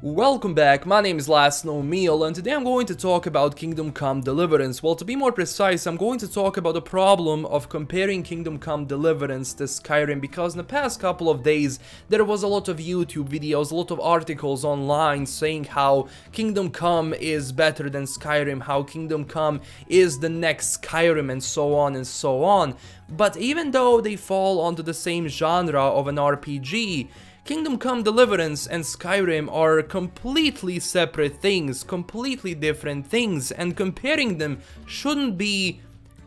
Welcome back, my name is LastKnownMeal and today I'm going to talk about Kingdom Come Deliverance. Well, to be more precise, I'm going to talk about the problem of comparing Kingdom Come Deliverance to Skyrim, because in the past couple of days there was a lot of YouTube videos, a lot of articles online saying how Kingdom Come is better than Skyrim, how Kingdom Come is the next Skyrim, and so on and so on. But even though they fall onto the same genre of an RPG, Kingdom Come Deliverance and Skyrim are completely separate things, completely different things, and comparing them shouldn't be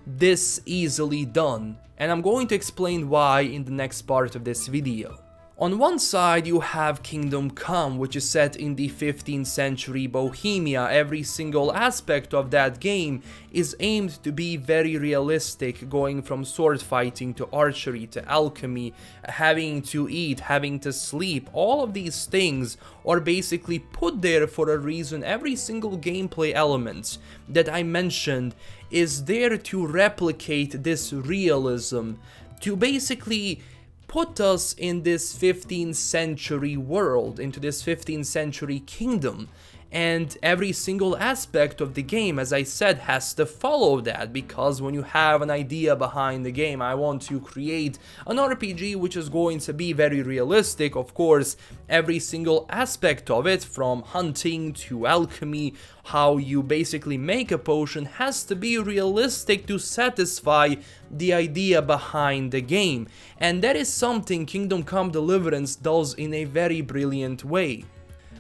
this easily done. And I'm going to explain why in the next part of this video. On one side you have Kingdom Come, which is set in the 15th century Bohemia. Every single aspect of that game is aimed to be very realistic, going from sword fighting to archery to alchemy, having to eat, having to sleep. All of these things are basically put there for a reason. Every single gameplay element that I mentioned is there to replicate this realism, to basically put us in this 15th century world, into this 15th century kingdom. And every single aspect of the game, as I said, has to follow that, because when you have an idea behind the game, I want to create an RPG which is going to be very realistic. Of course, every single aspect of it, from hunting to alchemy, how you basically make a potion, has to be realistic to satisfy the idea behind the game. And that is something Kingdom Come Deliverance does in a very brilliant way.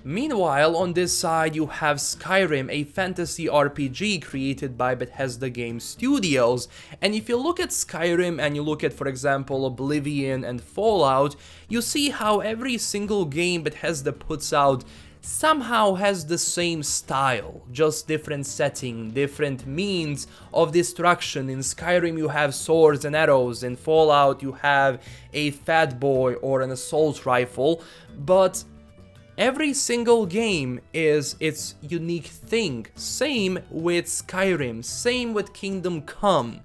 Meanwhile, on this side you have Skyrim, a fantasy RPG created by Bethesda Game Studios. And if you look at Skyrim and you look at, for example, Oblivion and Fallout, you see how every single game Bethesda puts out somehow has the same style, just different setting, different means of destruction. In Skyrim you have swords and arrows, in Fallout you have a fat boy or an assault rifle, but every single game is its unique thing. Same with Skyrim, same with Kingdom Come.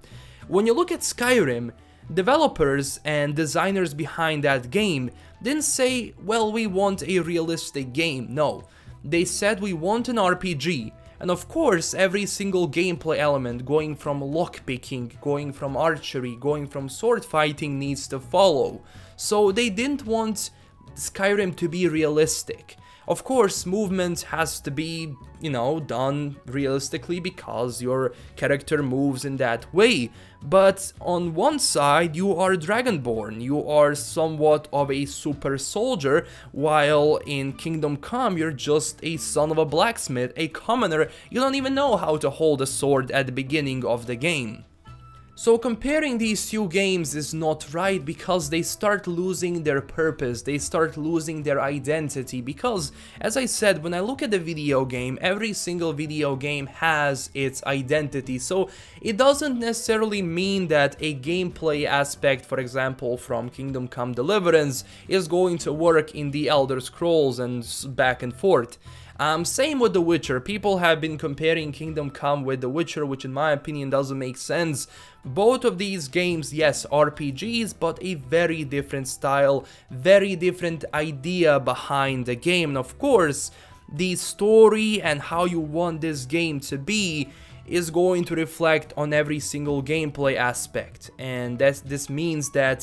When you look at Skyrim, developers and designers behind that game didn't say, well, we want a realistic game. No, they said we want an RPG. And of course, every single gameplay element, going from lockpicking, going from archery, going from sword fighting, needs to follow. So they didn't want Skyrim to be realistic. Of course, movement has to be, done realistically because your character moves in that way. But on one side, you are Dragonborn, you are somewhat of a super soldier, while in Kingdom Come, you're just a son of a blacksmith, a commoner. You don't even know how to hold a sword at the beginning of the game. So comparing these two games is not right, because they start losing their purpose, they start losing their identity. Because, as I said, when I look at the video game, every single video game has its identity. So it doesn't necessarily mean that a gameplay aspect, for example, from Kingdom Come Deliverance is going to work in the Elder Scrolls and back and forth. Same with The Witcher. People have been comparing Kingdom Come with The Witcher, which in my opinion doesn't make sense. Both of these games, yes, RPGs, but a very different style, very different idea behind the game. And of course, the story and how you want this game to be is going to reflect on every single gameplay aspect. And this means that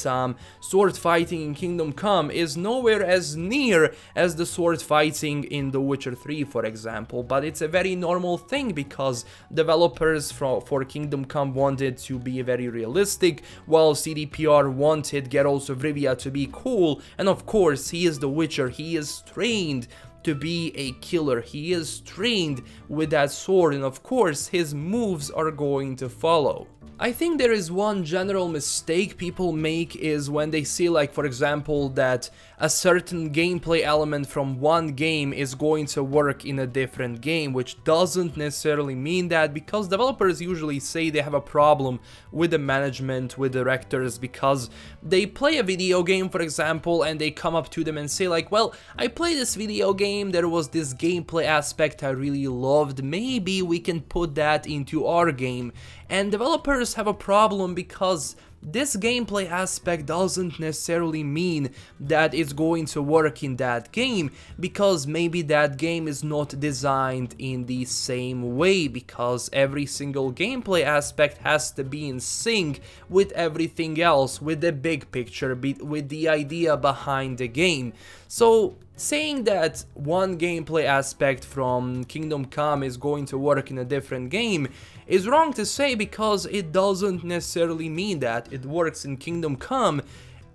sword fighting in Kingdom Come is nowhere as near as the sword fighting in The Witcher 3, for example. But it's a very normal thing, because developers for Kingdom Come wanted to be very realistic, while CDPR wanted Geralt of Rivia to be cool. And of course, he is The Witcher, he is trained to be a killer, he is trained with that sword, and of course his moves are going to follow. I think there is one general mistake people make is when they see, like, for example, that a certain gameplay element from one game is going to work in a different game, which doesn't necessarily mean that, because developers usually say they have a problem with the management, with directors, because they play a video game, for example, and they come up to them and say, like, well, I played this video game, there was this gameplay aspect I really loved, maybe we can put that into our game. And developers have a problem because this gameplay aspect doesn't necessarily mean that it's going to work in that game, because maybe that game is not designed in the same way, because every single gameplay aspect has to be in sync with everything else, with the big picture, with the idea behind the game. So saying that one gameplay aspect from Kingdom Come is going to work in a different game is wrong to say, because it doesn't necessarily mean that it works in Kingdom Come.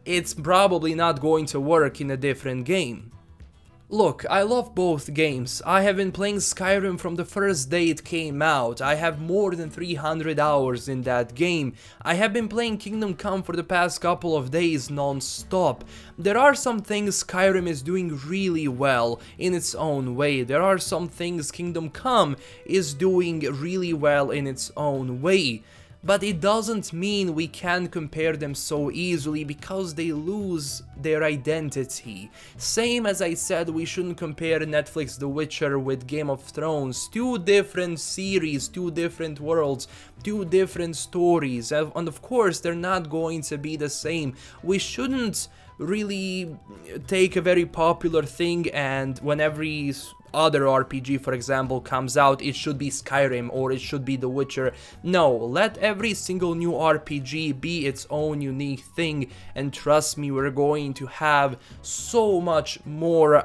It's probably not going to work in a different game. Look, I love both games. I have been playing Skyrim from the first day it came out. I have more than 300 hours in that game. I have been playing Kingdom Come for the past couple of days non-stop. There are some things Skyrim is doing really well in its own way. There are some things Kingdom Come is doing really well in its own way. But it doesn't mean we can compare them so easily, because they lose their identity. Same as I said, we shouldn't compare Netflix The Witcher with Game of Thrones. Two different series, two different worlds, two different stories, and of course they're not going to be the same. We shouldn't really take a very popular thing and when every other RPG, for example, comes out, it should be Skyrim or it should be The Witcher. No, let every single new RPG be its own unique thing, and trust me, we're going to have so much more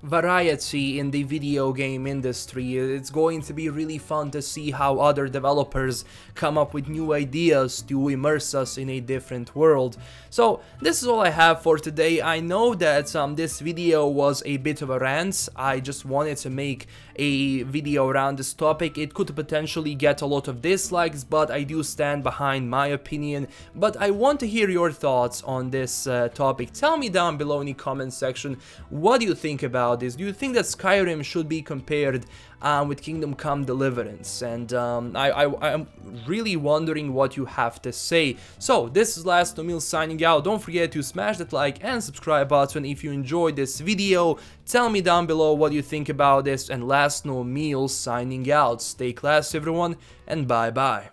variety in the video game industry. It's going to be really fun to see how other developers come up with new ideas to immerse us in a different world. So this is all I have for today. I know that this video was a bit of a rant. I just wanted to make a video around this topic. It could potentially get a lot of dislikes, but I do stand behind my opinion. But I want to hear your thoughts on this topic. Tell me down below in the comment section, what do you think about this? Do you think that Skyrim should be compared with Kingdom Come Deliverance? And I'm really wondering what you have to say. So this is LastKnownMeal signing out. Don't forget to smash that like and subscribe button if you enjoyed this video. Tell me down below what you think about this, and LastKnownMeal signing out. Stay classy everyone, and bye bye.